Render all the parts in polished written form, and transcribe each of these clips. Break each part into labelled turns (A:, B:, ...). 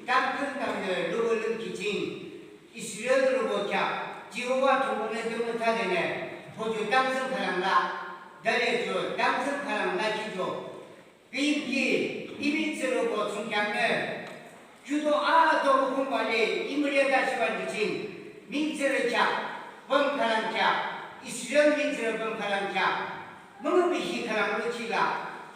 A: 땅큰 땅들 루블른 기칭 이스라엘로 보자 지호와 조건에 드문타되네 호주 땅성 사람라 달래줘 땅성 사람라 기조 비기 이민스로 보 중장을 주도 아도 공부하리 이물에 다시 반기칭 민스를 자 범카랑 자 이스라엘 민스를 범카랑 자 멍은 카랑으로 치라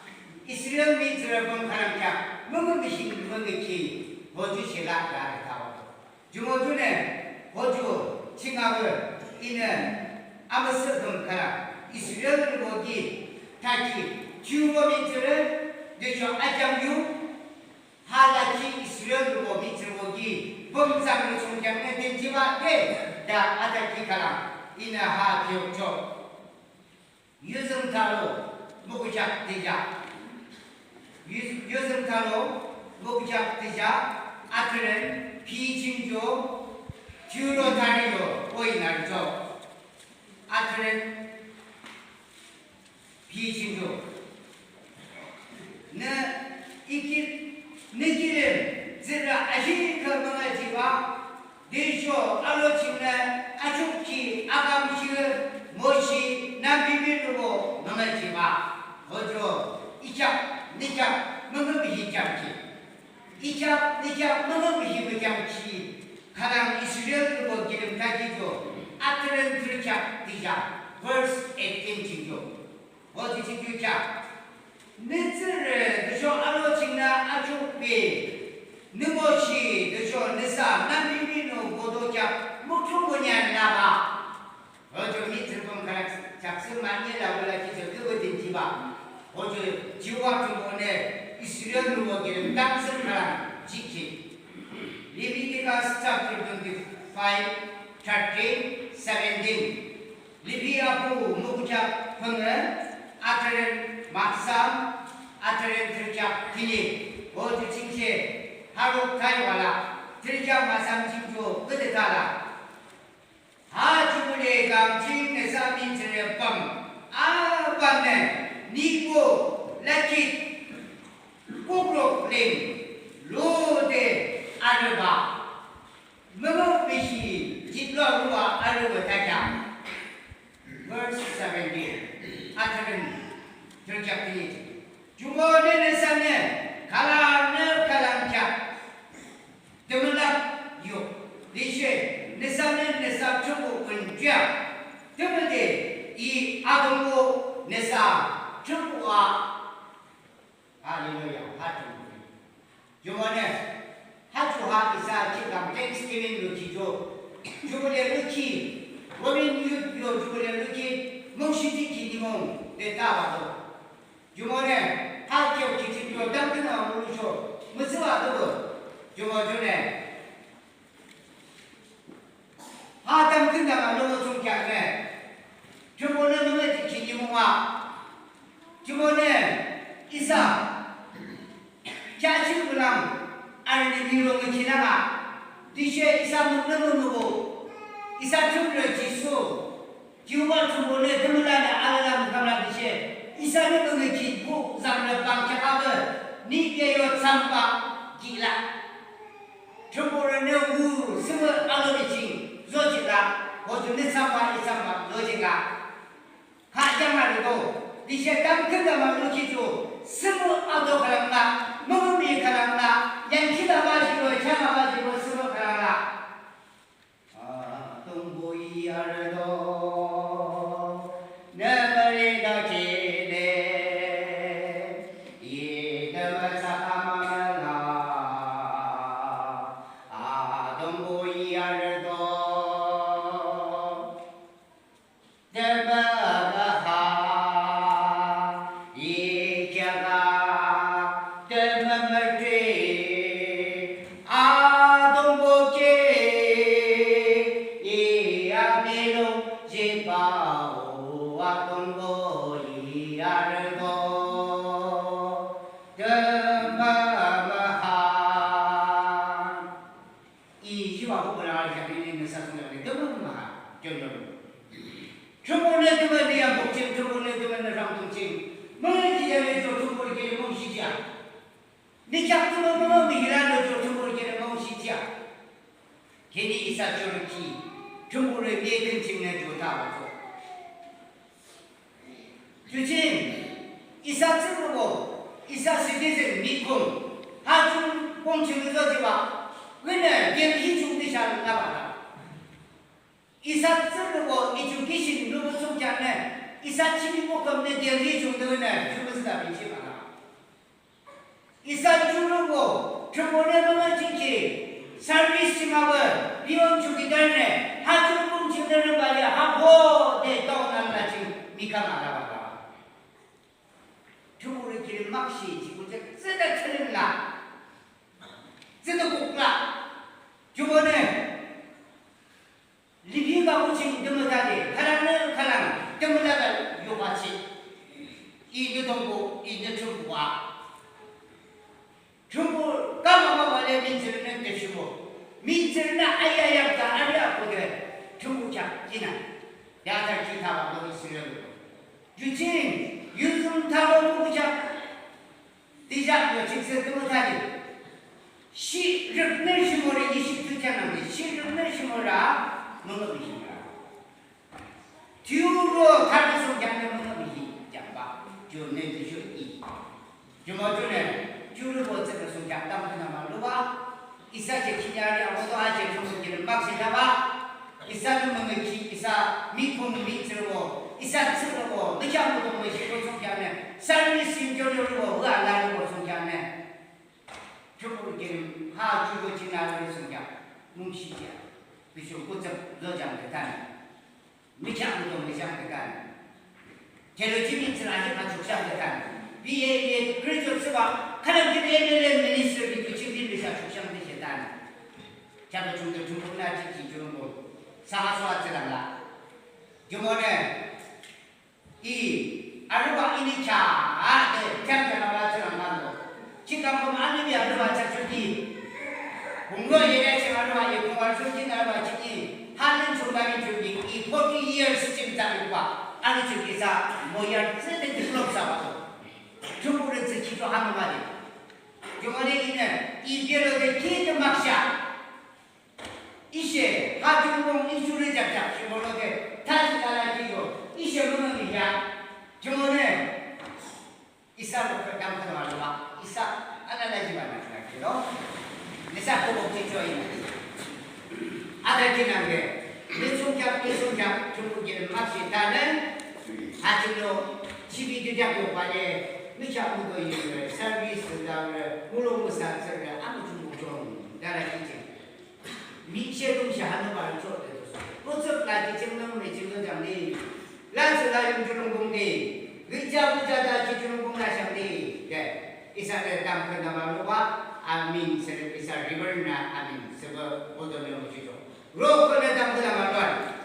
A: 이스라엘 민스를 범카랑 자 멍은 멍치 호주 신라가 가고 주모주는 호주 칭하고 이는 아무스 범카랑 이스라엘 보기 다시 주모 민스를 내셔 아장유 하다치 이스라엘로 밑을 보기 범상으로 총장에 된지와 다 아다치 가라 이나 하 기억조 유성타로 목작 되자 유성타로 목작 되자 아트는 비징조 주로 다리로 오이날조 아트는 비징조 네 이길 느끼는 제가 아시는 것만 지와 대쇼 알로치는 아죽기 아감식은 무엇이 남비밀로 망할 지와 어저 이cap 니cap 먹음이 잡지 이cap 니cap 먹음이 잡지 가랑 이스라엘로 기름 다지죠 아트는 들cap 디자 verse 18 지죠 어디 지죠 너를 저 알로치나 아죽비 너무시 저 너사 남비비노 보도자 목초보냐 나가 어저 밑을 본 가락 작성 많이 나올라 기저 그거 된지바 어저 지구학 중본에 이스라엘로 보기는 땅선 가락 지키 리비디가스 chapter 25 13 17 리비아부 무구자 흥은 아트는 막상 아트는 들자 기니 어디 칭세 하루 타이와라 들자 마상 칭조 끝에다라 아주문의 감칭 내사 민들의 밤 아밤에 니고 라킷 꼬그로플레임 로데 아르바 머머비시 집로루와 아르바 타자 verse 17 아트는 들잡기 주머니 내산에 가라는 가랑자 때문에 요 리쉐 내산에 내산 전부 은자 때문에 이 아동고 내산 전부와 할렐루야 하주 주머니 하주하 이사 지금 땡스기빙 루키죠 주머니 루키 원인 유요 주머니 루키 몽시지 기니몽 내다와도 주머니에 학교 기침표 땅뜨나 모르죠 무슨 와도 주머니에 하담 뜬다가 너무 좋게 주머니에 너무 기침와 주머니에 이사 자식구랑 아니 미로가 지나가 디셰 이사 먹는 거고 이사 주를 지수 지우발 주머니에 들어가는 알람 가라 디셰 이사는 너는 기부 zamna bangkhabe nigeyo sampa gila jomborane wu sima alorichi zojila hojune sampa isamba lojila ha jamarigo dishe tamkenda malukijo simu ado karanga mummi karanga yankida bajigo chama bajigo simu karanga tumboyi ardo neverida ki 니 작두는 뭐 미라는 저 주부를 뭉치야. 괜히 이사 저렇게 정부를 예근 찍는 좋다고. 주진 이사 찍고 이사 시대생 미군 하중 공청에서 지와 왜냐 예기 중대샤를 나가라. 이사 찍고 이중 계신 누구 속지 않네. 이사 치고 겁내 예기 중대는 주무스다 비치 마라. 이사 주르고 정부를 보면 지키 서비스마을 비용 주기 전에 하중금 지내는 말이야. 하고 내 떠난다 지금 미카 말아봐라. 주부를 길 막시 지금 저 쓰다 틀렸나? 쓰다 꼭나? 주번에 리비가 오신 드무다리 가랑은 가랑 드무다가 요같이 이누동부 이누정부와 정부 까마마마의 민들은 뜻이고 민들은 아야야가 아니야거든. 정부 작지나 야잘 기타와 너희 쓰려고 유진 유승 타고 보자 디자요 직접 못하니 시력을 심어라 22장인데 시력을 심어라 뭐뭐이냐 뒤로 가면서 그냥 뭐뭐이 잡아 주는 뜻이 이 주모주는 주를 보자는 순간 담그나 말로가 이사제 기냐리 아무도 아직 정신을 막시 잡아 이사는 뭔지 이사 미콘 미츠고 이사 쓰고 늦지 않고도 뭐시고 송기하네 삶이 심조려고 의안나고 송기하네 주부를 기는 하주고 지나를 송기하 뭉치야 비쇼 고접 너장대단 늦지 않고도 뭐시한대단 제로지민들 아직 가축상대단 비에 그래서 하나님의 미니스트리 비치비리사 축상되셨다는 자도 좀더 중국나 지키주는 거 사하수하지라라. 저번에 이 아르바 이니차 장자나바처럼 만도 지금 보면 아님이 아르바 자축이 공부에 예래서 아르바 예공할 수있는 아르바 지키 하는 중간에 저기 이 40years 지금까지와 아니 저기서 뭐야 쓰는 플럽사고 정부를 지키려 하는 말이야. 요번에 있는 이별의 기도 막샤 이세 하중공 이주를 잡자 시골로게 다시 나라기도 이세 뭐는이야. 저번에 이사로 남편 말로와 이사 아나나지만 나기로 이사 보고 지켜이 아들 지난게 내 손잡 중국인은 막시 다는 아직도 집이 되자고 말에 미샤무도 이제 서비스다를 물어보사서를 아무 중국 좀 나라기지 미셰동시 하는 말을 줬대도 어쩌까지 정명의 증거장이 란스다 용주는 공대 의자부자다 기주는 공나상대 이사를 담그나 말로와 아민 서를 이사 리버나 아민 서버 오도면 오시죠 로컬에 담그나 말로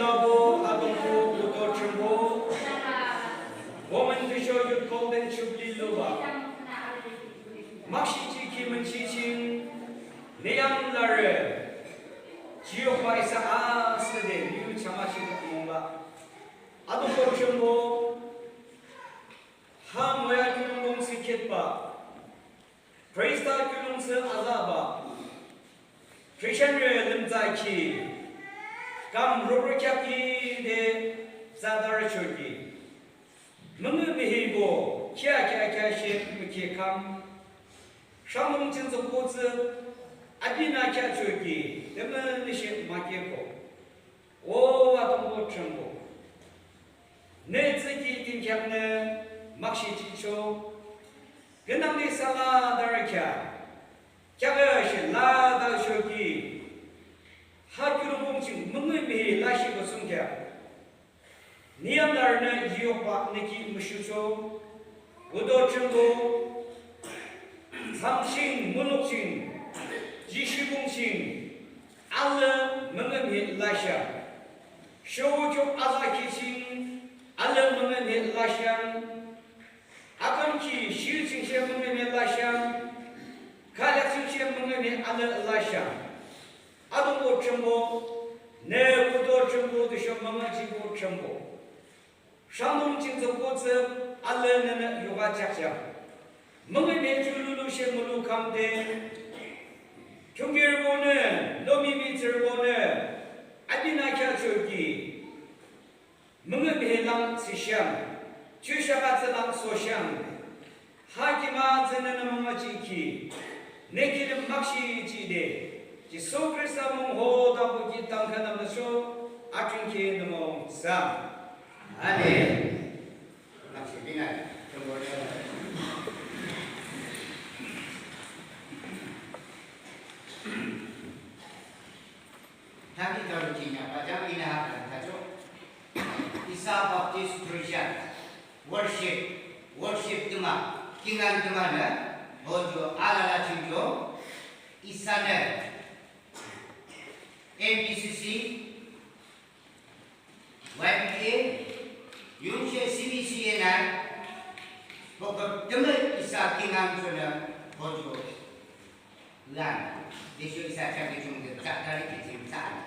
B: Bravo, Adonko, Udo Chumbo, Woman to show you golden Chubli Luba. MAKSHE JIHKHI MÜNCHI Neyam Lare, JIHKHI Isa Asade, Liu Chamashi Mumba, Adonko Chumbo, Ha MOYA Kulung Siketba, Praise the Kulung Se Azaba, Christian Limzaki. Kam Rubrikaki de Zadar Choki. Mungu Bihibo, Kia Ship, Wiki Kam, Shamung Chins of Woods, Adina Chachoki, the Maniship Makipo. Oh, Atombo Trembo. Netsiki Tinkane, MAKSHE Chicho, Ganami Sala Daraka, Kagash, La Dalshoki. 하규로 봉칭 멍멍이 라시고 숨겨 니암다르는 이용과 느끼 무슈초 우도증도 삼신 문옥신 지시봉신 알레 멍멍이 라샤 쇼우조 아자키신 알레 멍멍이 라샤 아kam키 시우칭시에 멍멍이 라샤 칼약칭시에 멍멍이 알레 라샤 Adonko Chumbo, Ne Udo Chumbo, the Shomachibo Chumbo. Shamung Chinzokoze, Allen Yoga Chacha. Mungame Chulu Shemulu Kamde, Chungir Bone, Lomi Mitter Bone, Adina Chachoki, Mungame Lang Sisham, Chushabatsalang Sosham, Hakima Zenamachiki, Naked MAKSHE Jide. 지소 그리스도는 호다고 기땅하나면서 아춘키 너무 쌈 아멘. 낚시 비나 정보를 다기 더르지냐 바자미나 하죠. 이사 바프티스트 크리스천 worship 드마 킹한 드마는 어주 알라라 친구 이사는 MPCC, YPA, 윤시 CBC에 난 보급 등을 이사 기남소는 보조 란 대쇼 이사 장기 중들 짝다리 기침산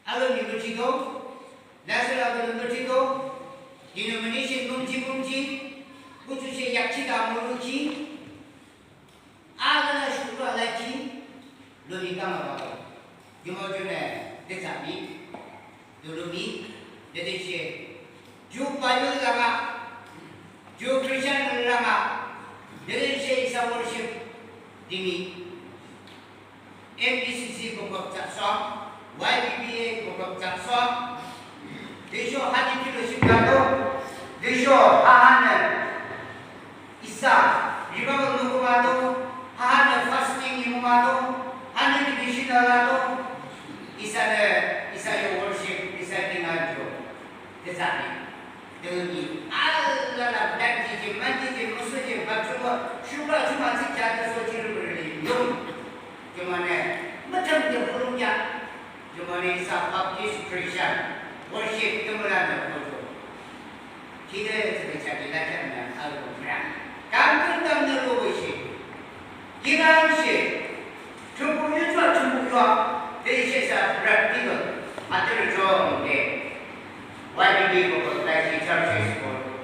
B: 알은 유치도 나스라도 유치도 denomination bunci khususnya yakchida muruchi agana shukra lachi lori kamara Jumajune, Desami, Durumi, Dedeshe, Jew Bible Lama, Jew Christian Lama, Dedeshe is a worship, Dimi, MPCC Book of Jackson, YPPA Book of Jackson, they show Hadi Chicago, they show Hahan, Isa, River Nukumado, Hahan fasting Yumado, Hanan Vishinalado. Isa worship, isa tingado. Desani. Demi Allah danji manji musuh bacuma syukur cuma sejajar sojiru beri. Cumane macam dia belumnya. Cumane Isa Baptist Christian worship kemuliaan bodoh. Kita sebisa belajar dengan Al-Quran. Kami tak perlu worship. Kita worship. Cuma cuma. This is a practical material day. Why do we go like churches for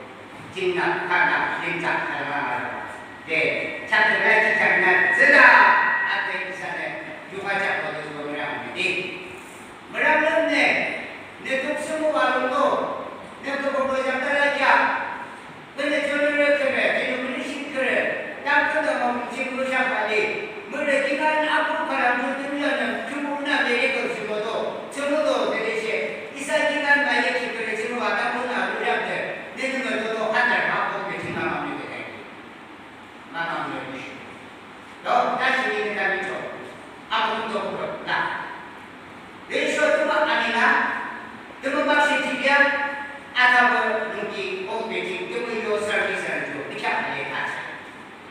B: Jina, Kana, Linta, Kana? They chat the right Kana, Zeda, at the Sana, you might have got to go around the day. Marabane, they took some of our law, they took over Zakaraja. When the children are correct, you will listen correct. After the moment, she will have a day. Murakikan Abu Karam, Tumuna, the Eagle Simodo, Tumudo, the Deshe, Isakikan by Yakikan, Adamuna, Rudapter, then you will go 100 half of the Tinam with the egg. Mamma, no, that's the Indian. Abu Doko, they show to Anina, the MAKSHE Tibia, Atabu, Nuki, Opeting, doing your service and to the Catholic action.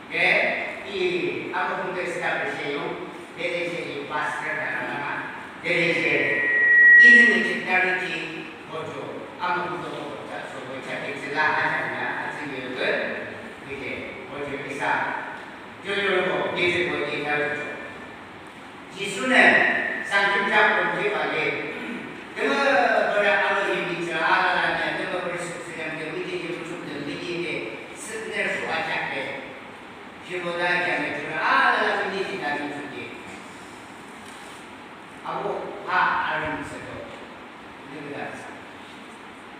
B: Yeah. Aku untuk establish dari segi pastor dan anak-anak dari segi ini menjadi 잡고 제발에 그거 뭐라 알아보니 저 알아라냐 그거 벌써 그냥 위기에 좀더 위기에 스트레스 와자게 지보다 그냥 저 알아라 위기 나는 주지 하고 다 알면서도 누구다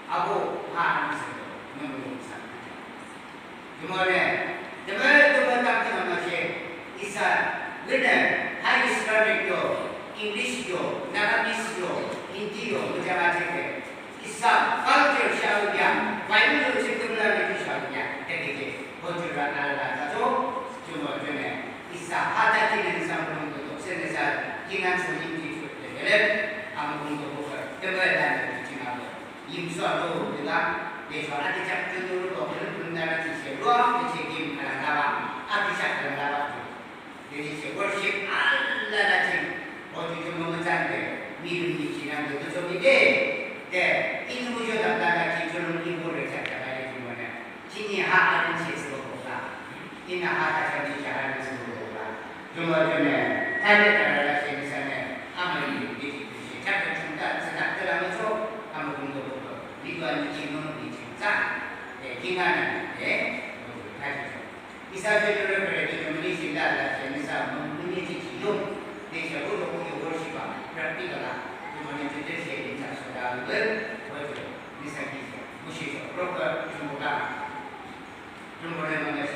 B: 하고 다 알면서도 너무 감사합니다. 주말에 정말 답답한 것이 이사 그는 하이 스타일도 잉글리시도 나가미시도 인디도 무자마지게 이사 발전 샤우야 발전 지금라는 샤우야 되게 보주라 알아가지고 주말 전에 이사 하다키는 사람들도 세네사 기간 소임지 줄때 아무 공도 보고 정말 나는 지나고 임수하고 우리가 내가 아직 작전으로 그런 나라 지시로 책임 하나 나와 아피샤 하나 나와 이제 월십 알라라지 어디 좀 먹었는데 미름이 지난 것도 좀인데 네 이놈의 남자가 기존을 이거를 잡아야 되는 진이 하하는 짓으로 보다 이나 하다 전이 잘하는 짓으로 보다 좀 전에 달려가라 생산에 아무리 이렇게 작전 중단 생각들하면서 아무 공도 보고 미관이 지금은 자, 기간은 가지죠. 이사제들을 그래도 좀 리신다라 생산 문제지 지용 내셔도 너무 요구시바 프랙티컬라 이번에 제대로 인사소다 을 보여줘 미사기죠 무시죠 프로퍼 중보가 중보를 만나서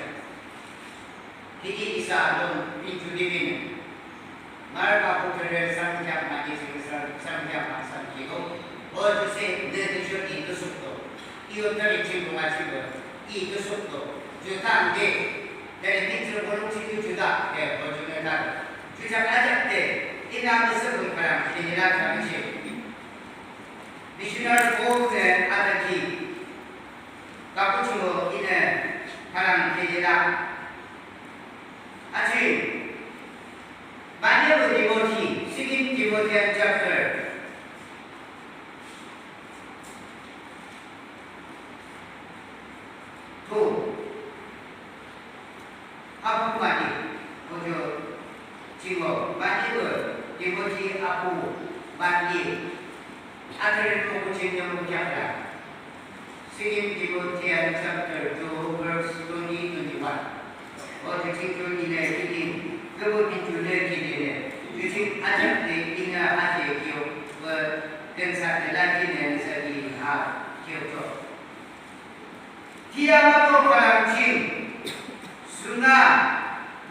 B: 기기 이사는 민주디비는 말과 호텔을 상장 많이 상장 상기고 어주세 내드셔 이도속도 이웃들이 친구 마시고 이 교속도 주다인데 내 밑으로 보는 친구 주다 내 보증을 다 주자 가질 때이 나무에서 분파랑 기니라 당시 미셔널 보호의 아들이 가꾸치고 이는 바람 기니라 아직 마녀의 디모티 시긴 디모티한 작들 아부 많이 먼저 지금 많이는 이모지 아부 많이 아들을 보고 진정을 잡라 세임 디모티한 챕터 2 verse 21 어제 친구이네 기린 그거 민주의 기린에 유식 아작대 이나 아재 기억 근사들 라틴의 서기 기억도 디아마도 바람침 수나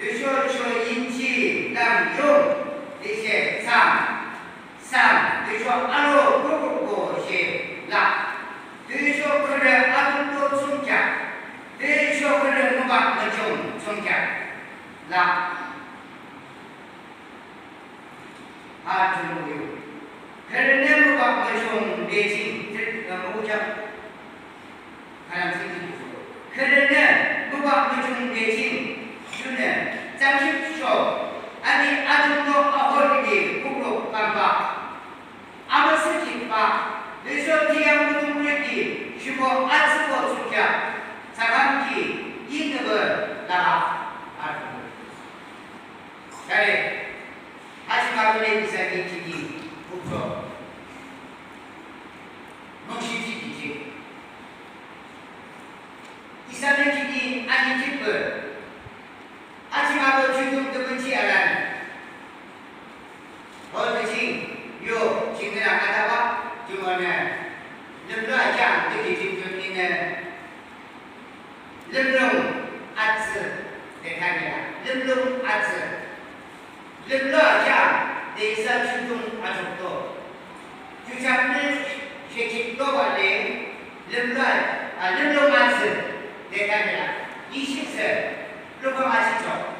B: 유쇼쇼 인치 남용 이제 삼 유쇼 아로 고고고 시라 유쇼 그래 아들도 성장 유쇼 그래 누가 그좀 성장 라 아주요 그래 누가 그좀 내지 오자 가장 생기죠 그래 누가 그좀 내지 주는 잠시쇼 아니 아들도 어머니기 국로 깜박 아무 쓰기 바 뇌서 기양 무등물기 슈퍼 아츠고 숙야 사감기 이득을 나가 아주 잘해 다시 가보내 이사기 기기 국조 뭉치지기지 이사의 기기 아니 기쁠 아침하고 지금 누군지 알아 어르신 요 친구랑 하다가 주머니에 름라장 되게 지금 있는 름롱 아츠 내가니라 름롱 아츠 름라장 내사 출동 아직도 주장을 쉐집도 발레 름롱 아츠 내가니라 20세 누가 마시죠?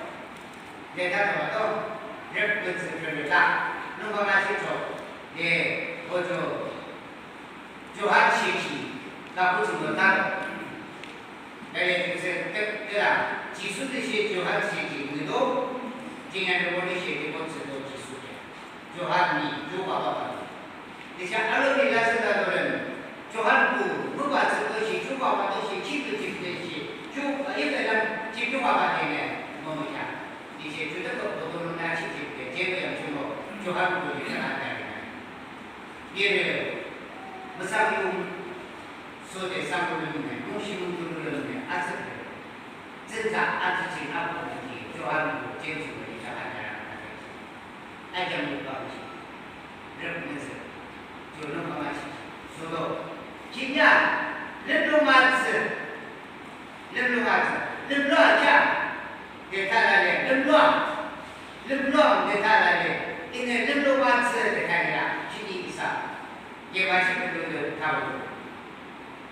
B: 내가 봐도 몇 번째입니다. 누가 마시죠? 네, 어저 JIHKI 나쁘지 못하고 내가 그래서 뜻이라 지수듯이 JIHKI도 지난해 보내시기 번째도 지수게 JIHKI 조바바바 이제 알로빌라스다들은 JIHKI 누가 쓰듯이 조바바듯이 기도짓듯이 이들은 집중화가 되네 뭐냐 이제 주택도 보도는 다시 집게 제대로 주고 조합을 일어난다 얘를 무사비용 소대 상고는 용심으로는 아스를 진짜 아주지 아버지 좋아하는 제주를 이사하자라는 거지. 알게 못 가지. 그러면서 저는 가만히 저도 그냥 르루마츠 르루아자 대타라래 르루아 대타라래 이는 르루마츠 대타라 시기 이사 예마시 그들 타고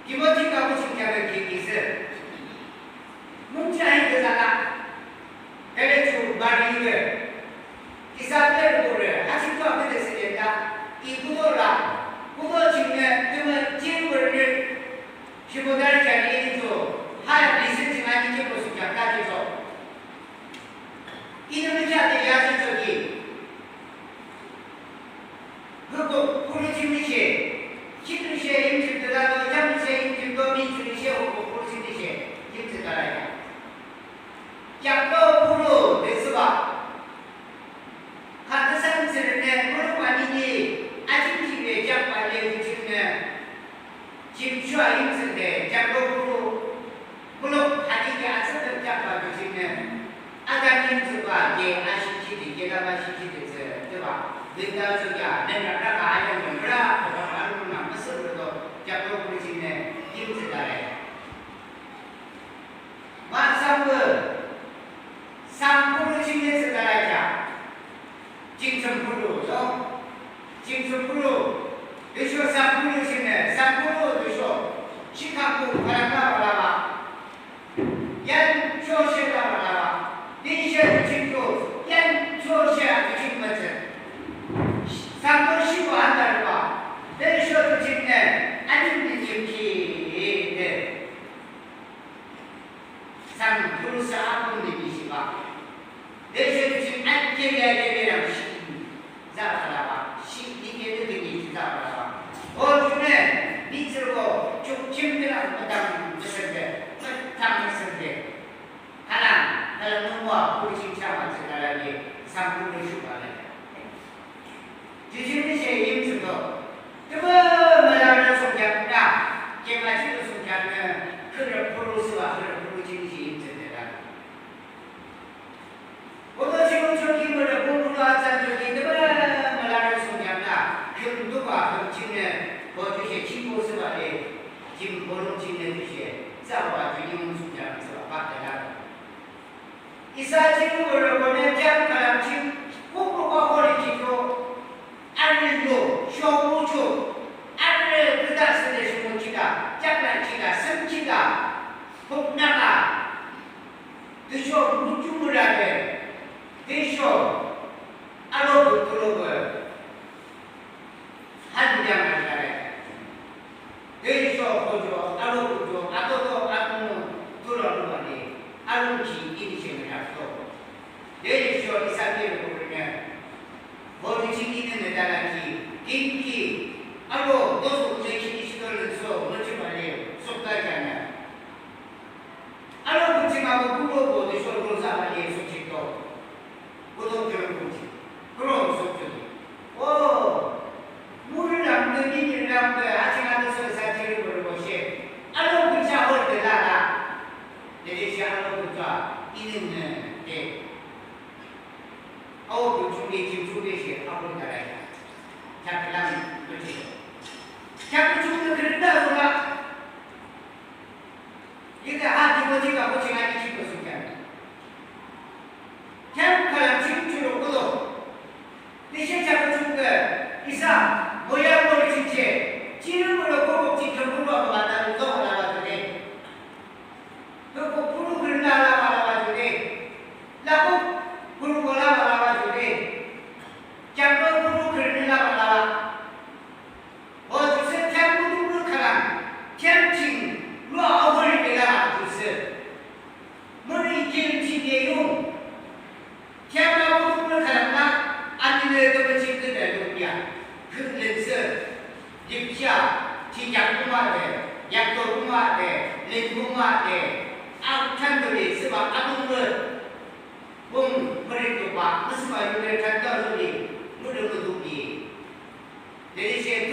B: 기본적인 가고 싶냐면 기기스 뭉치아인 그사가 그래서 말이를 기사들 보를 하실도 앞에 됐으니까 이 구도라 중에 그러면 질문을 15달 전에 하얀 리스트만 이제 보수 작가에서 이놈의 자들 야수적이 그리고 포르지미시 시드시에 임질들하고 잠시에 임질도 민주리시에 오고 포르지미시에 임질들하야 약도 포르 데스바 같은 사람들은 포르 관인이 아직 집에 장발에 붙이는 집주와 임질대 약도 포르 하디게 아스던 장발 붙이는 아담 임질과 예 아시치디 예가마 시치디스 그봐 내가 저기야 내가 아는 거라 그거 알고나 무슨으로도 약도 붙이는 임질다래 마상은 상부를 지내서 따라자 징천부로죠 징천부로 되쇼 상부를 지내 상부로 되쇼 시카고 바람가 바라봐 얀 조시가 바라봐 니셔 징조 얀 조시야 징맞은 상부 시고 한다는 봐 내셔도 징내 아닌데 징기 상 불사 아픈 이시가 내셔도 징 안개비랑 시 자라봐 시 이게 되게 자라봐 어중에 밑으로 쭉 침대랑 바닥 무슨데 땅에서인데 하나 눈과 우리 참아서 나라니 상부를 슈가네 지지미시의 임수도 그거 말하는 송장이나 개마시도 송장은 그를 포로스와 그를 포로지미시 임수대다 오늘 지금 저기 뭐래 공부로 하자 저기 그거 말하는 송장이나 금두가 금치는 거주시의 김보스바에 김보름치는 주시에 싸워가지고 임수장에서 받대라 이사진을 보내 장가람친 공부가 버리지도 알로 쇼부주 알을 그다 쓰는 쇼부치가 장난치가 승치가 복나가 드쇼 무중을 하게 드쇼 알로 부끄러워 한장을 하래 드쇼 보조 알로 부조 아도도 아도는 돌아오는 알론지 인생을 하고 내리쇼 이사기를 보면 머리 지키는 데다가지 김기 알로 너도 우정신이 시도를서 멋지 말이에요 속다지 않냐 알로 붙임하고 부러고 내쇼 그로사 말이에요 속직도 고동적인 붙임 그럼 속적이 물을 남는 일을 남는 아직 안 돼서 사실을 보는 것이 알로 붙자 올 때다가 내리시 알로 붙자 이는 게 그 중에 지금 중계시 하고 있다라야 잡히려면 그렇지 잡고 죽으면 그런다 소라 이게 기본지가 고칭하기 싶어 순간 잡고가면 지금주로 꺼도 대신 잡고 죽은 거 이상 뭐야 머리 진짜 지름으로 고급지 전부로 만나는 거 하나가지고 그리고 부르 그런 하나 말아가지고 나고 부르 거라 말아가지고 장로 부르 그런 하나 말아 어디서 장로 부르 가랑 캠칭 로아버리 내가 두스 머리 캠칭이에요 장로 부르 가랑나 아니면 또 친구들 누구야 그래서 립샤 지장공화대 약도공화대 린공화대 아우탄들이 쓰바 아동들 머리도 봐 무슨 말을 간다더니 무릎도 두기 내리시에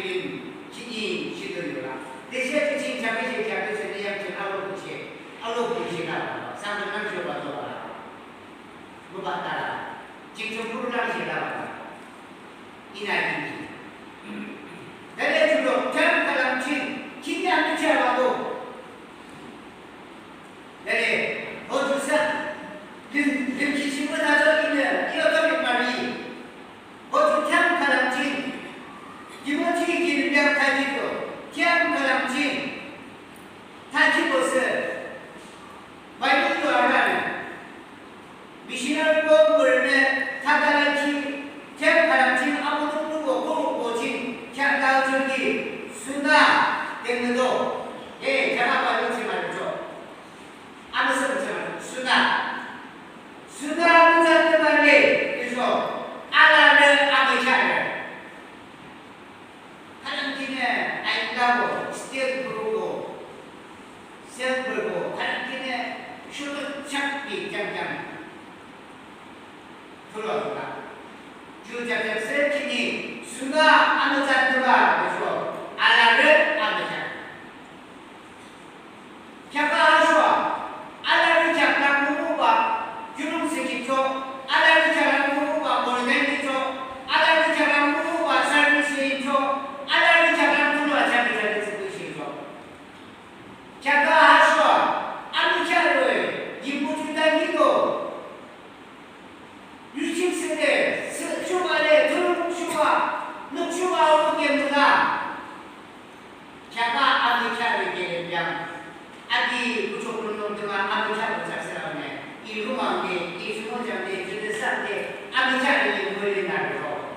B: 길인 기니 시도요라. 대시에 지금 자기의 자기의 내용을 알로 보시라. 상담을 줘봐도 뭐 봤다라. 직접 부르라고 시라고. 이나이지. 내가 주로 잘 가람친 기대하는 자와도 내가 어두산 limkisim은 하자기는 이어가는 말이 어두 참 가람친 기본치 기능량 가지고 참 가람친 타지것을 말도 알아는 미신을 공부를 타다라치 참 가람친 아무도 모르고 고친 참 가우절기 수나 때문에도 예 제가 말하지 말죠 아무서 말죠 수나 자들 말에 그래서 알아를 아버지를 하나님의 아이라고 스텝 부르고 셀 부르고 하나님의 슈트 착비 짱짱 들어왔다 주자적 셀키니 수나 아무 자들과 그래서 알아를 아버지 자가 하셔 알아를 잠깐 보고봐 주름색이죠. 알아를 잘하는 부부가 모르겠죠. 알아를 잘하는 부부가 삶이 쓰이죠. 알아를 잘하는 부부가 삶이 쓰이죠. 자가 하셔 아무자를 이부주 당기고 유식세대 수가에 들어묵수가 늑수가 오겠구나. 자가 아무자를 얘기하면 아기 부족한 놈들만 아무자를 작성하네. 이 루마운데 이 수모장데 저들산데 아미자를 걸리나로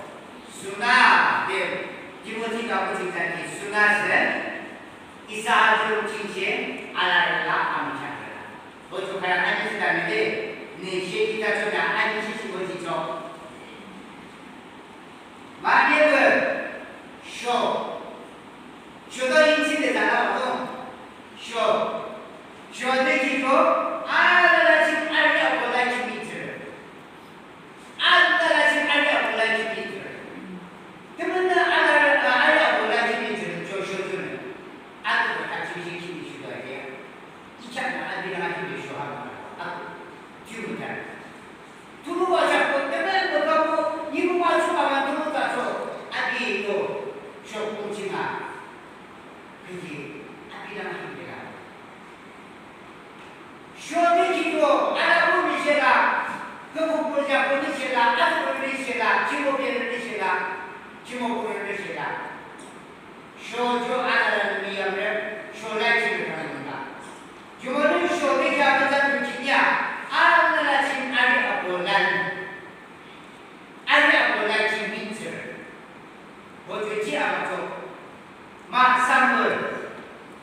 B: 수나 디모티가 보직자니 수나는 이사하도록 칭신 알아라 아미자라 어쩌가라 아니시다는데 네 시기가 저나 아니시시 뭐지죠 만약은 쇼도 인치대 나가고 쇼대 기고 알아라 지금 알아보고 라이치 비트를 알아라 지금 알아보고 라이치 비트를 그러면 알아보고 라이치 비트를 조셔주는 알아보고 같이 지키기 쉬워야 이참에 알비랑 힘이 쉬워하고 지우자 두루가 잡고 때문에 뭐가고 이루가 추가만 두루가 줘 아기도 쇼꿈치나 그게 아기랑 힘이라 쇼미기도 알아보니시라 그거 잡고 니시라 아들을 지목을 니시라 쇼조 알아라는 미역을 쇼라이치를 하는 겁니다. 주어는 쇼미 잡은 자는 기냐 알아라 진 알아볼란 지민들 어쩌지 않았죠. 막상을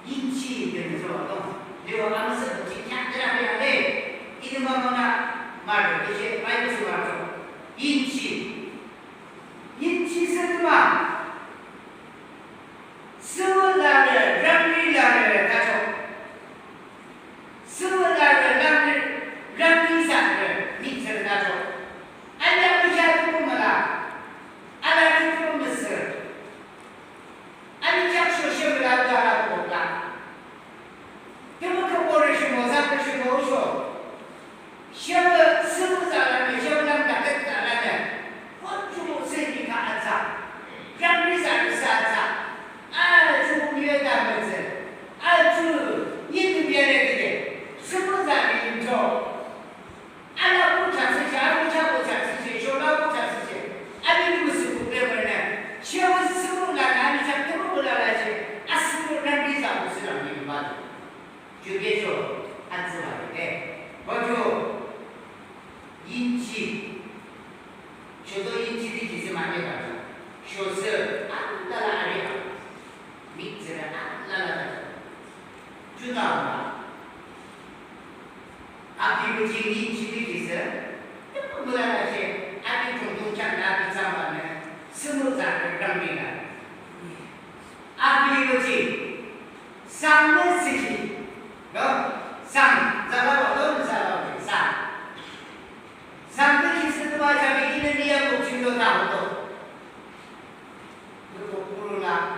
B: 인치되면서 내가 하면서 향들하게 이름하거나 말을 이제 바이러스 말하죠. 인치 쓰드만 스물날을 람리라를 가져 스물날을 람리산을 밑을 가져 알라부자도 보면라 알라를 보면서 알리작쇼 시험을 하고 볼까 그만큼 뭐를 심어 사를 심어 오쇼 시험을 스무 사람이 시험을 한다 했다라면 어쩌고 세기가 안사 람리산을 쌓자 아주 위에다면서 아주 이득이야래 그게 스무 살이 임조 알아보 잡수시 알아보자고 잡수시 쇼라고 잡수시 아니 무슨 국대물네 시험은 스무 날 아니 잡혀고 올라가지 아스무 람리산 무슨 람리 맞아 주계조 안쓰마는데 먼저 인치 저도 인치들이 기스 많이 가죠 쇼스 안따라 아래야 밑을 안따라 주나오나 앞뒤로 지금 인치들이 기스 뭐라가지 앞이 동동장 나비 상관은 스무 살을 갑니다 앞뒤로 지 쌍는 쓰기 쌍 사람은 사람이 쌍 상대히 쓰는 자기 이는 이하고 진도 나오고 그리고 부르나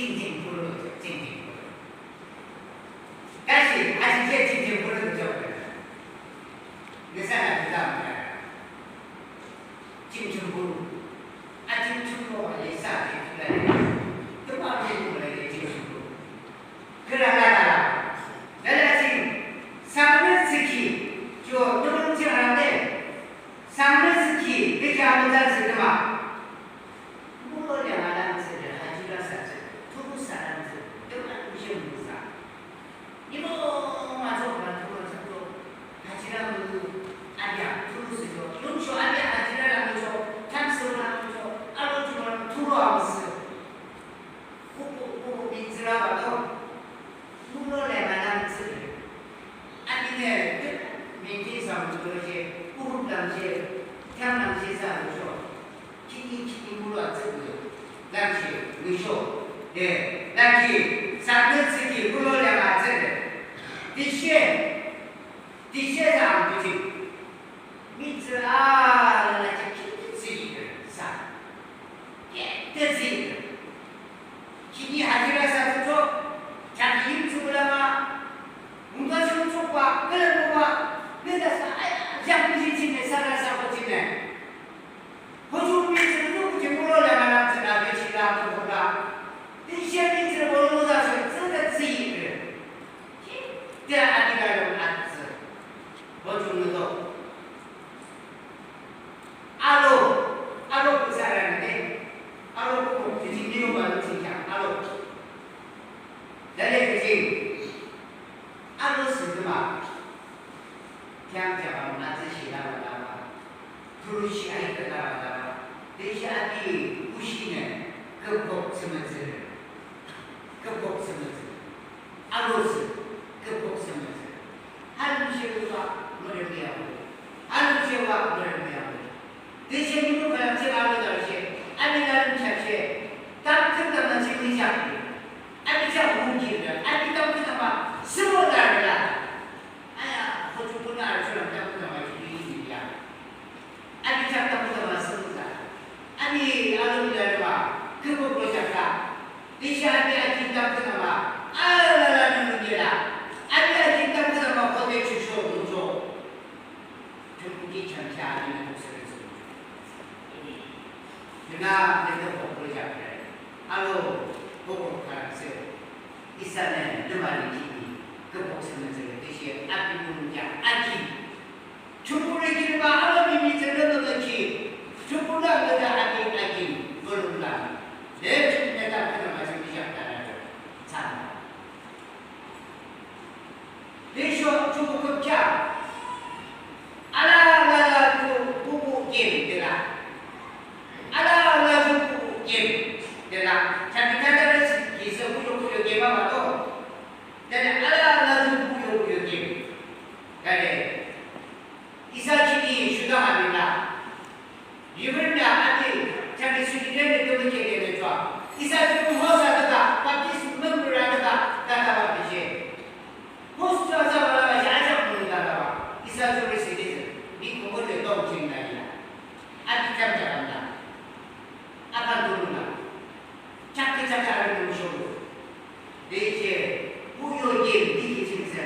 B: 징징 부르죠. 징징 부르. 다시 아직 제 징징 부르죠. 내 사람 그 다음에 징징 부르. 아 징징 부르 원래 싸지 그래. 또 마음에 부르게 징징 부르. 그러다가 내가 지금 상면스키 저 누군지 하는데 상면스키 그렇게 하면 잘 쓰더만. 물론 양아랑 쓰를 하지라 사지. 두부 사람들 또한 무시무사. 이거 맞아 맞아 하지라고 아니야 두부 쓰죠. 용쇼 아니야 하지라라고 저 참스러라고 저 알아주면 두루하고 쓰. 꼭 민스라봐도 물론에만 쓰를. 아니네 민지상 그렇게 우름 당시에 태양당시에 사람이죠. 키키 물어 쓰고요. 당시 의쇼 예 당시 상면스키 물론에만 쓰를. 디시에상 그지 민스라 키키스이를 사 깨끗이 키니 하지라 사죠. 자기 임수라마 뭔가 좀 좁아 그래 뭐가 내가서 아야 장비지 집에 살아서 지내 호주 민수는 누구지 물어내가나 지나 며칠이라도 보다 디시에 민수를 모르고 사서 쓰듯이 때 아기가요 안쓰 호주는도 아로 그 사람인데 아로 보고 지금 미로가 진짜 아로 내가 그지 아로 쓰더만 그냥 나트시라고 나와 두루시 아이가 나와다가 대시 아기 우시는 그 복스면서 아로스 그 복스면서 한시우가 노래를 하고 한시우가 노래를 하고 대신 이거 그냥 제가 알아달시 아니라는 자체 땅끝나는 지금 이상 아니 자 움직이면 아니 땅끝나면 스모다르라 아야 호주분은 알수록 땅끝나면 일이야 아니 자 땅끝나면 스모다 아니 아름다워 그거로 잡다 대신 아니 땅끝나면 아라라는 문제라 아니 땅끝나면 거기에 주쇼 문조 중국이 전체 아니면 목소리를 쓰고 그나 내가 복부를 잡으래 아로 복부 가락세 이산에 누마리 기니 그 복수면서 뜻이 앞이 부는자 아기 중국의 길과 아랍이 밑에 넣어놓기 중국과 그다 아기 모른다 내 주님에다 그런 말씀 주셨다라죠 참 내쇼 중국 급자 알아가라 그 부부 길들아 알아가라 그 부부 길들아 자기 자자를 기서 부족부족 예방하고 내가 알아가라 그 부족부족 그래 이사진이 주장합니다 이번에 아기 자기 수리를 그렇게 되면 좋아 이사진은 호사다가 바뀌스 멈물하다가 나타봤듯이 호스트와서 말하면 야자 부른다가 이사진을 쓰기서 니 그거를 너무 생각이야 아기 깜짝한다 아빠 누른다 작게 작게 무서워 내 이제 우여기 니기 진짜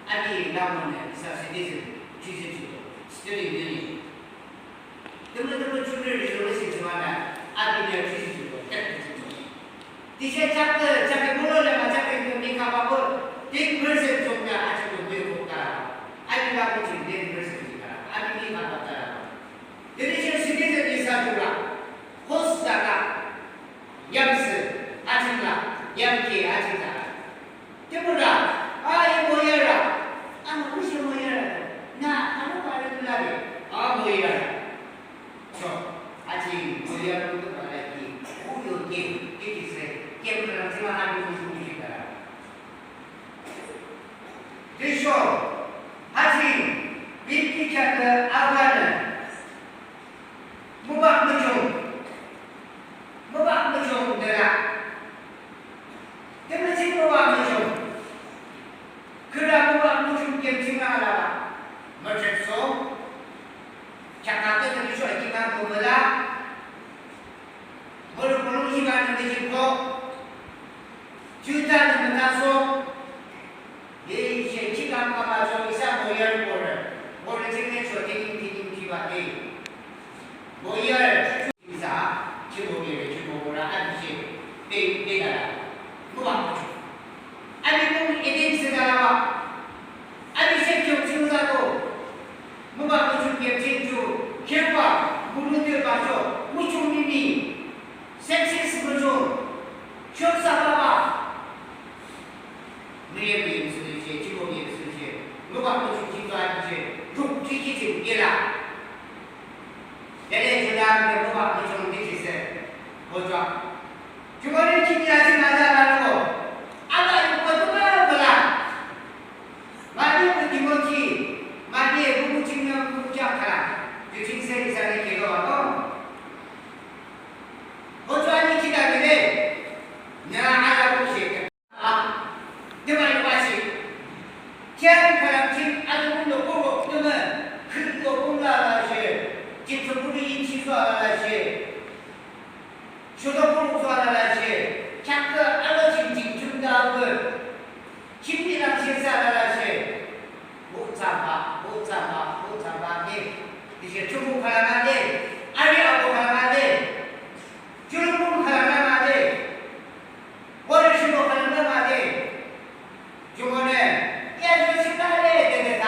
B: 아기 나오는 이사진이 주제주도 스토리들이 너무 줄을 이루어지지만 아기를 주제주도 이제 자꾸 물어내면 자꾸 니가 봐도 내 글쎄 좀가 아주 좀 외우고가 아기가 보지 내 글쎄 좀가 아기 니가 봤다 대리실 시대적 이사주가 호스다가 염스 아줌마 염기 아줌마 때문에 아이 뭐야라 아 무슨 뭐야라 나 아무도 안 해줄라래 아 뭐야라 저 아직 뭐야라는 것도 말하기 우유 게임 이기세 게임을 하지만 하는 무슨 일인가 그래서 아직 민피차크 아가는 무박 무종 내가 때문에 친구와 무종 그 그 김이랑 식사하라시 못 잡아 이제 중국 하나만데 아리아고 하나만데 중국 하나만데 월시고 하나만데 중원에 야저 식사하래 되겠다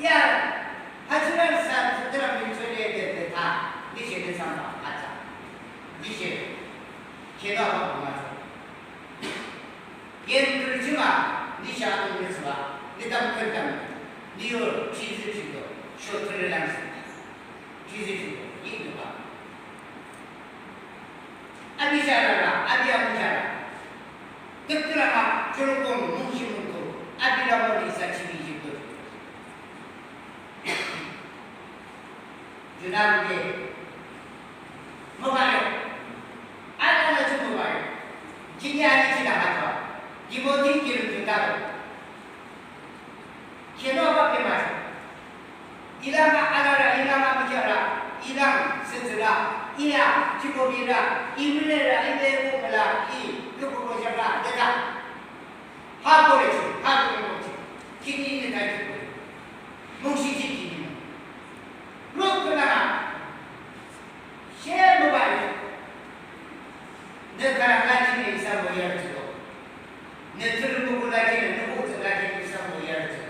B: 야 하지만 사람들은 민초리에 되겠다 이제 그 상황 하자 이제 기도하고 맞아 얘는 그렇지만 네 샤도 그렇지만 네 담 그렇다면 니어 지지지도 쇼트를 남습니다. 지지지도 이거가 아비자라라 아비아무자라 득들아가 졸업공 뭉시문도 아비라고 이사 지비지도 주나무게 뭐가요? 알아나 좀 뭐가요? 기냐니 지나가죠. 기본이 길을 준다고 기도가 필요하죠. 이랑아 알아라, 이랑아 무자라, 이랑 스스라, 이야 직업이라, 이물레라, 이대고라, 이 그거보자라, 내가 하고래지, 하고래지, 기니 있는 날 기고, 뭉치지 기니. 그렇구나. 셰 뭐가요? 내가 가지는 이사 뭐야 주고, 내 들고 가지는 누구 가지는 이사 뭐야 주고.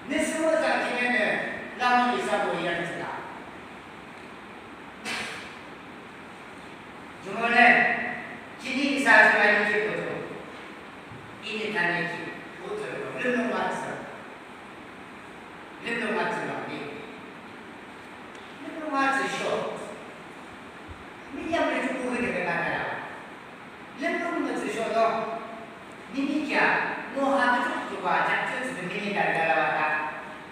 B: 내 스무살 기면은 라면 이사고 이야기했다. 주문에 기니 이사가 이렇게 보죠. 이니 단내기 못들어. 르는 맞어. 르는 맞으라고. 르는 맞으쇼. 미야를 주고 그렇게 나가라. 르는 맞으쇼도 미니자 뭐 하도 좋아. 작전수도 미니가 달라왔다.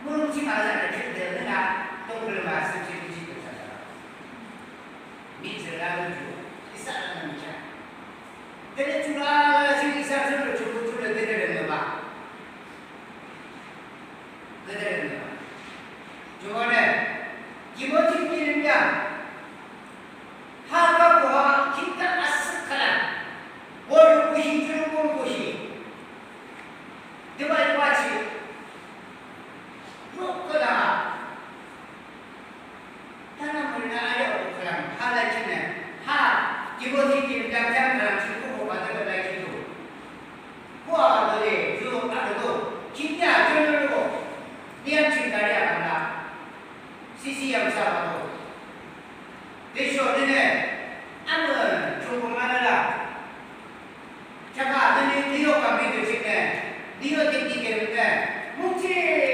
B: 물음치 말하자면 그때 내가 동그를 말씀 지키지 못하잖아. 밑을 나눠주고 이 사람은 미자. 근데 주라 지금 이 사람을 주고 그대로 봐. 그대로 봐. 저번에 기본적인 일이면 하가고와 기타 아스카라 월 곳이 주는 곳이 대발 같이 그러나 사람을 나아려고 그냥 하나치는 하 기본적인 장장을 지고 받아가다 기도 구하더니 주 알아도 진짜 저러고 미안치 가랴 하나 시시양사하고 대쇼는 아무 중국만 하라 자가 너네 니어가 믿으시네 니어 듣기겠는데 뭉치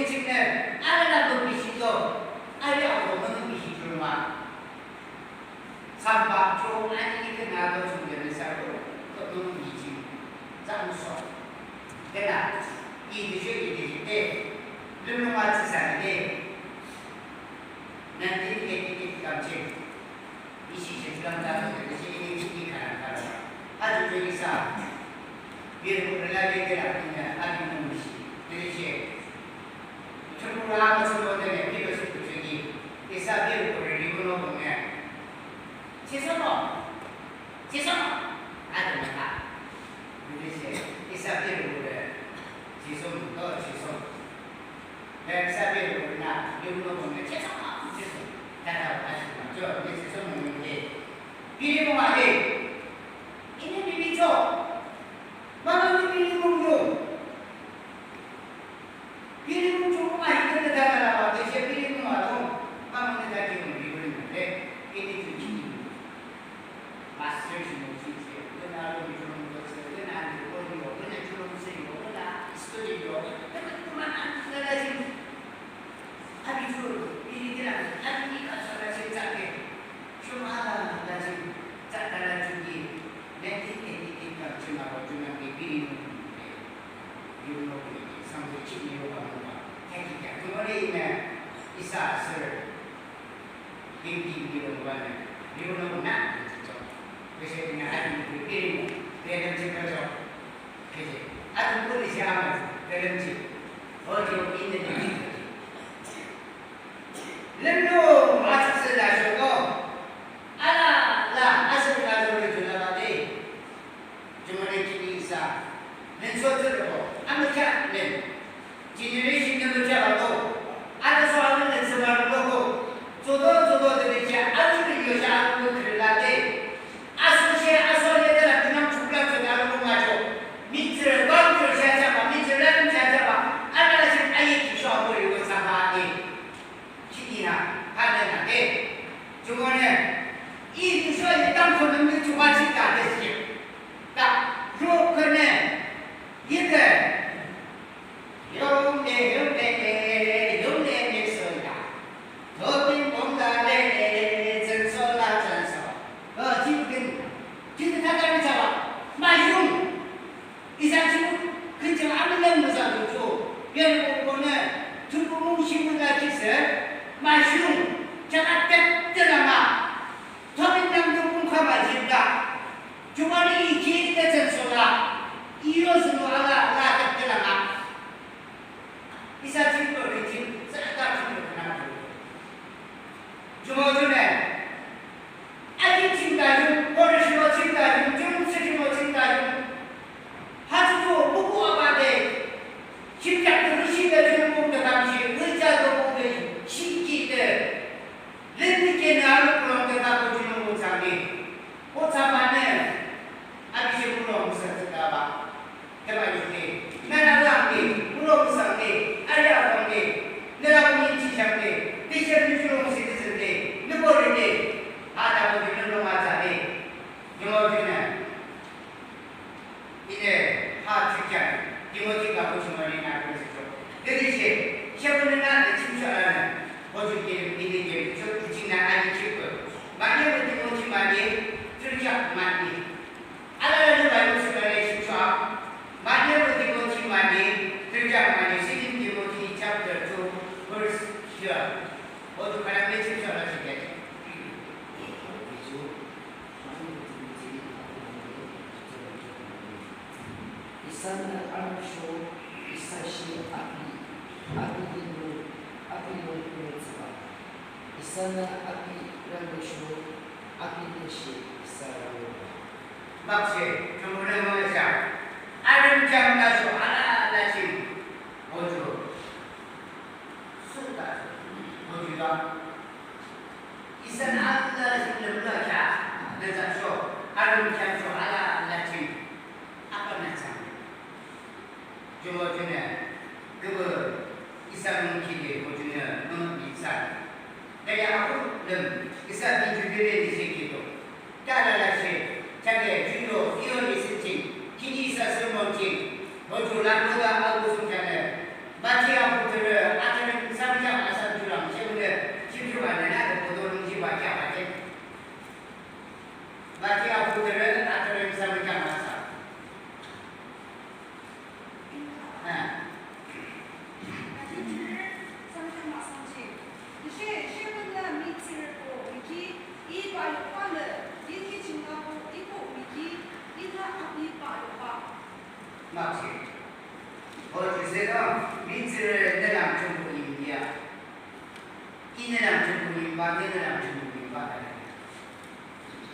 B: 지금 알아라도 미시도 알아고 너는 미시 줄만 삼바 좀 아니니까 나도 중견을 살고 또 너는 미지 짱소 내가 이 드셔이 때 르르마치 살게 난 이렇게 감지 이 시시 지난다는 것이 이게 가능하다 아주 저기서 비를 올라가게 되는 아니면 미시 그것이 정부가 아무 소리에 비로소 저기 이사비를 리그로 보면 지성어 아들다 그것이 이사비를 지성도 지성 내 이사비를 보나 리그로 보면 지성어 따라고 하시면 저 지성은 게 비리공하게 이는 비비죠 만원이 비리공용 비리공 조금 많이 들어다가라고 대신 비리공 와도 만원에다 지금 리그는데 이게 좀 맛을 주는 짓이에요. 그날로 주는 것을 그날 올리고 그날 주는 쓰이고 그날 스토리로 그만 안 들어가지 아비주 비리기랑 아비가 서라시 짜게 좀 하나 지금 짜달라 주기 내 티켓이니까 주나고 주는 게 비리는 이유로 상대 치료가 뭔가 택기가 그거에 있는 이사를 인기기로 하는 이유는 나 그래서 그냥 아주 비리는 내는 집에서 그지 아주 뿌리시 하면 되는 집 어디 있는 집이 렘로 마스를 하셔도 알아 아스를 가져를 주나가데
A: 아니까 주말이 길 때는 소가 이것으로 알아 때라가 이사 집을 집 싹다 집을 하나 주말에 아기 친다요 어르신어 친다요 젊으시고 친다요 하주도 무고하바데 심장도 심해지는 몸도 당시 의자도 몸에 심기들 렌드게 나를 그런데 나도 주는 못하니 못하면은 아기시 물어보셨을까 봐 대박이지 나라랑게 물어보셨네 알려본게 내가 보니 지장네 대시를 주는 것이 됐을때 누구를 아다보기는 농하자네 영어주는 이제 하주장 이모티가 보시면이 나그랬죠 그것이 시험을 침수하는 모두께 믿는 저 부진한 아기 집을 만약에 이모티 많이 들자 많이 알아라는 바이블 시간에 침수함 만약에 이모티 많이 들자 많이 시린 이모티 chapter 2 verse 12 모두 하나님의 침수하시게
C: Isana al-Sho, Isashi Abi Nutsa. Isana Abi Ramusho, Abi Neshi, Isarawa.
B: 막시 주문의 모자 아름장 나수 하나하나씩 모두 쏟아 모두가 이산 하나하나씩 늘어나자 내자쇼 아름장쇼 하나하나씩 아빠나자 주어주는 그분 이산 기계 보주는 이산 내가 하고 이산 주변에 있기도 따라라시 자기 주로 이혼이 있을지 기지 있었을 뭔지 모두 남보다 하고 싶잖아요 마치 아부들을 아들은 삼장 아산주랑 세분을 집중 안 해나 보도는 집 마치 아버지 마치 아부들은 아들은 삼장 아산 막시 어디서가 민지를 내랑 정부입니다. 이내랑 정부입니다. 내랑 정부입니다.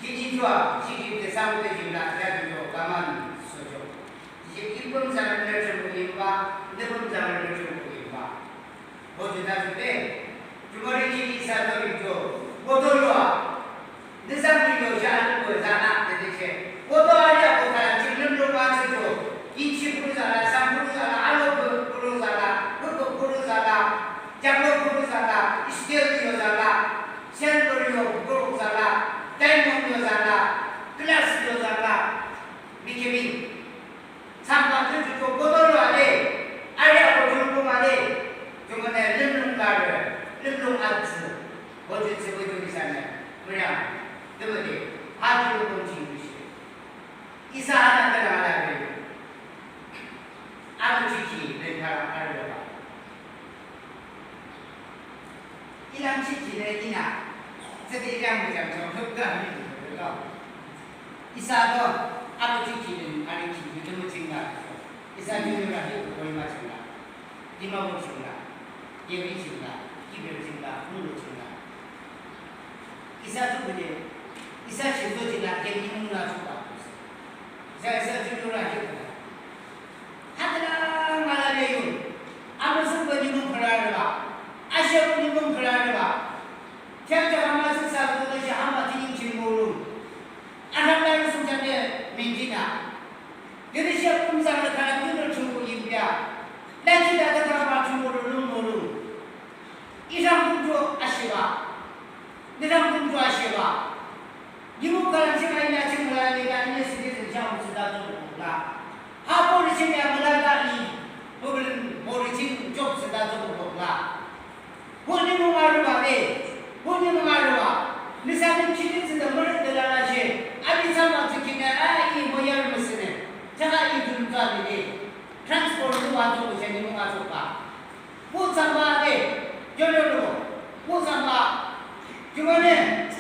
B: 기진조합 지집대 상대 집나 대학교 가만 서죠. 이제 입범장을 정부입니다. 내범장을 정부입니다. 어디 나줄 때 주머니 기사도 있죠. 모tor와 내상들도 잘 보잖아. 대체 모tor하려고 가라 지금로 맞춰줘. 인치 부르잖아, 상 부르잖아, 알로 부르잖아, 흑도 부르잖아, 장로 부르잖아, 스테어도 여잖아, 셀버리오 부르잖아, 다이몬드 여잖아, 클래스 여잖아, 미케빈 상관들 주고 모tor로 하래, 알려고 주고 말해, 저번에 름룽 아트, 어제 저거 이사네, 그냥 너희들 아주 공식 이사 하나 하나 그래. 아주 지키는 사람 알려봐. 이랑 지키는 이나, 저도 이랑 무장 좀 흡감이 되고요. 이사도 아주 지키는 아니 지키는 너무 증가했어. 이사 주는가 해도 얼마 증가, 이마고 증가, 예비 증가, 기별 증가, 물로 증가. 이사 주부지, 이사 주도 증가, 개인문화 수가 없어. 이사 주도를 하겠구나. 하드랑 말하래요. 아무슨 거지는 불안해봐. 아시아분이면 불안해봐. 제가 한마ศึกษา 것이 한마 뒤임질 모름. 아람나를 승자의 민지나. 여러시아 꿈상을 가는 뜻을 주고 임비야. 나기다가 가마 주고를 모름. 이상 군주 아시와. 내랑 군주 아시와. 이문 가는 시간이나 지금 가라니까 아니냐 스리에서 자고 쓰다 좀 몰라. 아버지 집에 아무나가니 모르지 좀 쓰다 좀 볼까 본인은 말로 말해 본인은 말로 와 미사는 기린스도 모르더라라시 아비사마 특히나 아이 모야를 쓰네 제가 이 둘까지니 트랜스포르트 와주고 제니모 가져가 못 삼바에 연료로 못 삼바 그거는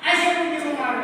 B: 아시아분이 말로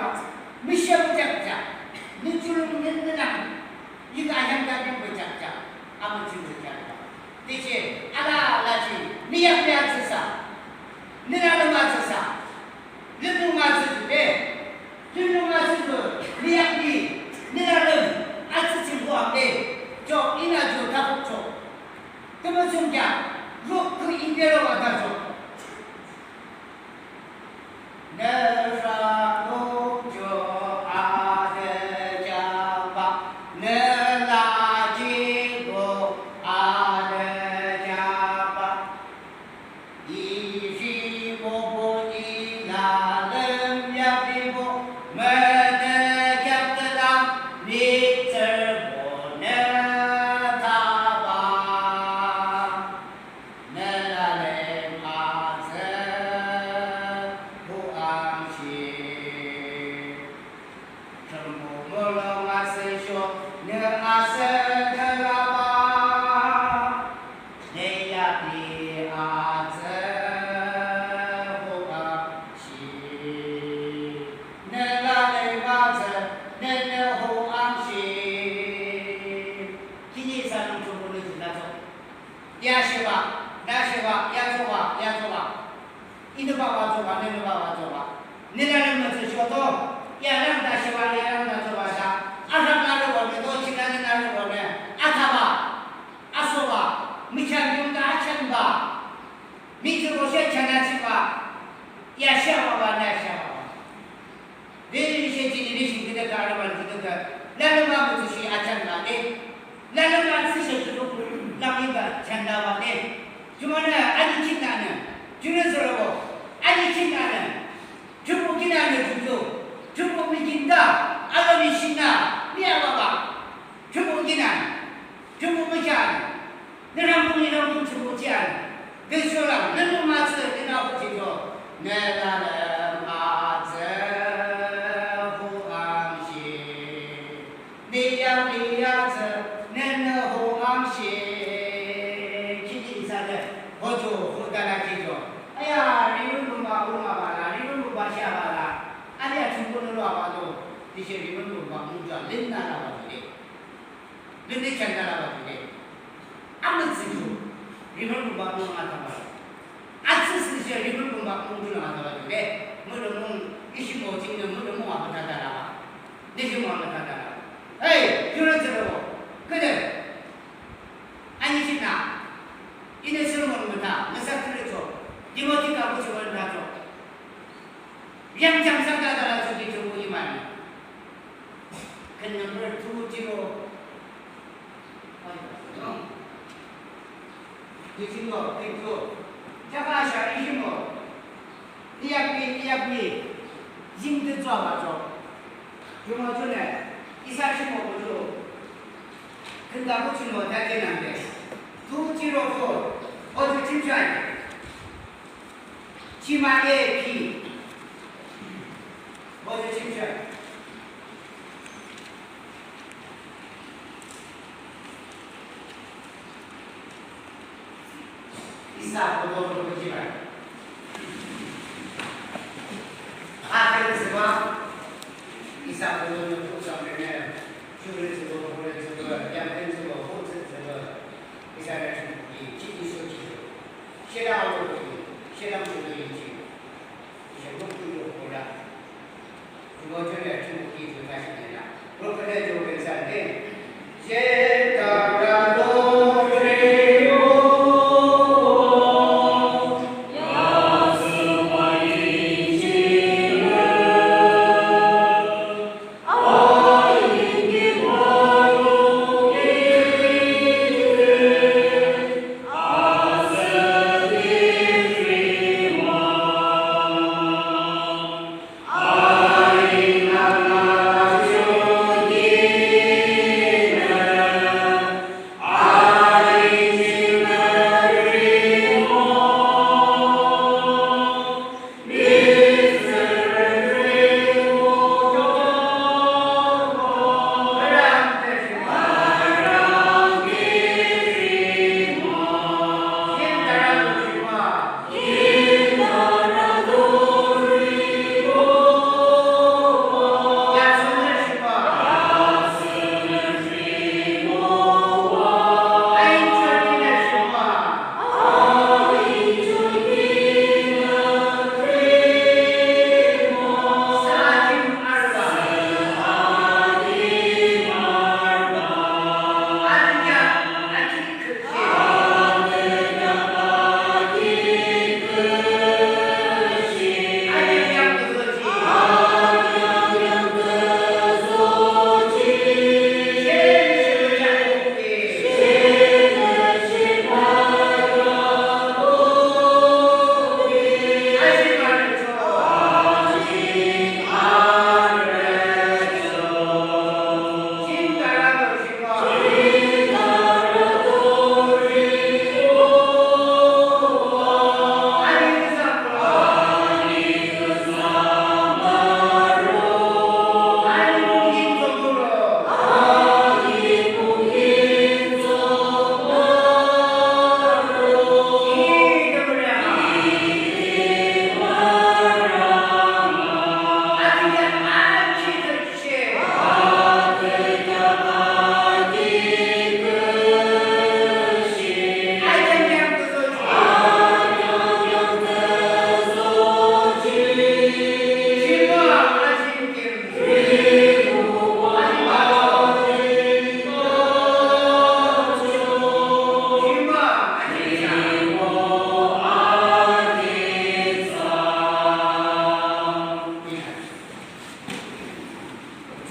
A: 것도 야랑 다시 와 야랑 다시 와자 아사나를 보면 또 지나는 날을 보면 아타바 아소바 미찬중다 아찬바 미주고세 찬아치바 야샤바바 나샤바바 내일이 세진이 신기대 가르만 기대가 나는 무슨 아찬바네 나는 스스로 남이가 찬다바네 주말에 아니 친다는 주는스러워 아니 친다는 주복이라는 주죠 주복이 긴다 아가미 신나 미아바바 주복이나 주복이잖아 내가 분이라고 주복이잖아 그 소라 너는 맞아 내가 보지고 내가 맞아 호암시 내야 내는 호암시 보조 후다나 기죠. 아야 리본도 막 오마바라 리본도 마시아바라 아니야 중국으로 와봐도 이제 리본도 막 문자 렌나라 봐도돼. 렌네 찬다라 봐도돼. 아무 쓰죠. 리본도 막 오마타바. 아츠스시 리본도 막 문주나 봐도돼. 뭐는 25진도 뭐는 뭐 아바타다라. 내지 뭐 아바타다라. 에이 그러더라고. 그래. 아니지나. 이네 쓰는 다 메사트르죠. 디모티가 보시면 다죠. 양장상가다라 저기 저거지만 그놈을 두지로 두지로 땡큐 자가샤 이시모 니약비 힘들 줄 알아죠. 요마 전에 이사시모 보죠. 근다고 치면 되겠는데 두지로 어디 침투하냐? 치마의 비 어디 침투하냐? 이사 보도록 보지 말. 그래서 이사 보도는 보자면은 주를 주고 보를 주고 양pen 주고 호를 주고 이사를 주고 शेरावलो शेरावलो इंची शेरावलो कोला जुमोजने जुमुकी जुमाशिनेला प्रोफेसर जो बेसादे शेतारालो रेओ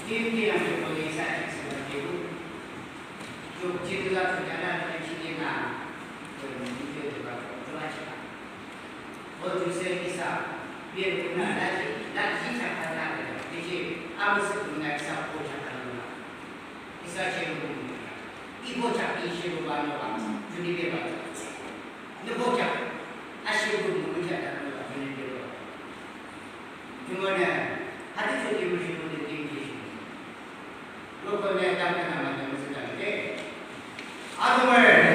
B: 기름기랑 좀 이사를 쓰고 좀 지도가 좋잖아. 시기나 그런 문제들과 좋아지다. 어두세 이사 비에구나 나 시작하다 그래. 이제 아무것도 나 이사 보장하는 거야. 이사 제로 보면 이 보장 이시로 가는 거야. 주님의 말. 너 보장 아시고 문제하는 거야. 주님의 말. 중간에 하도 저기 무슨 분들 계시고 그거는 잠깐 남았는 것은 다른데 아동을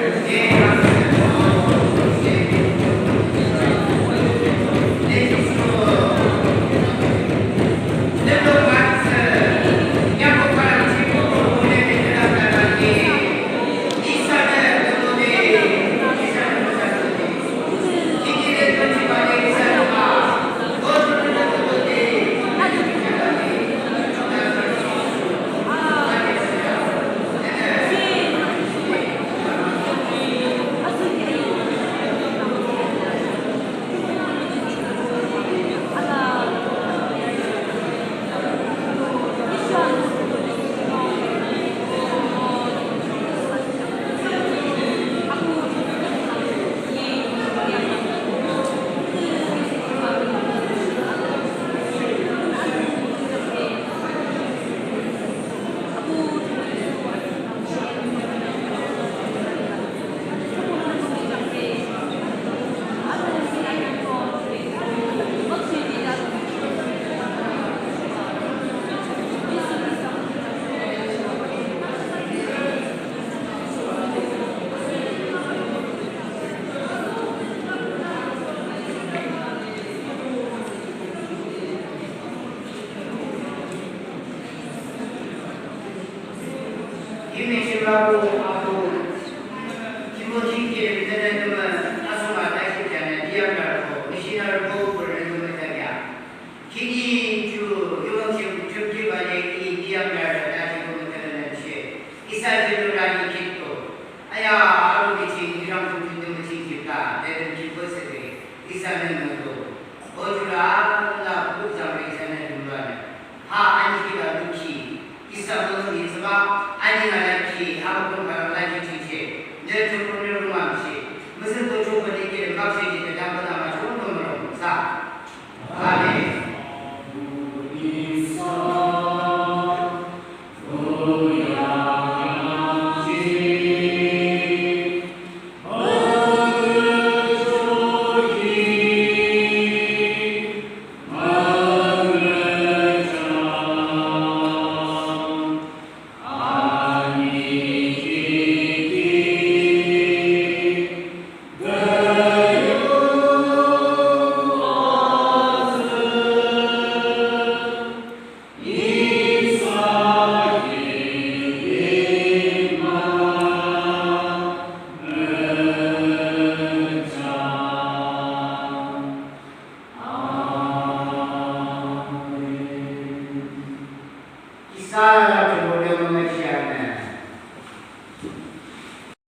B: Sala che vogliamo lasciare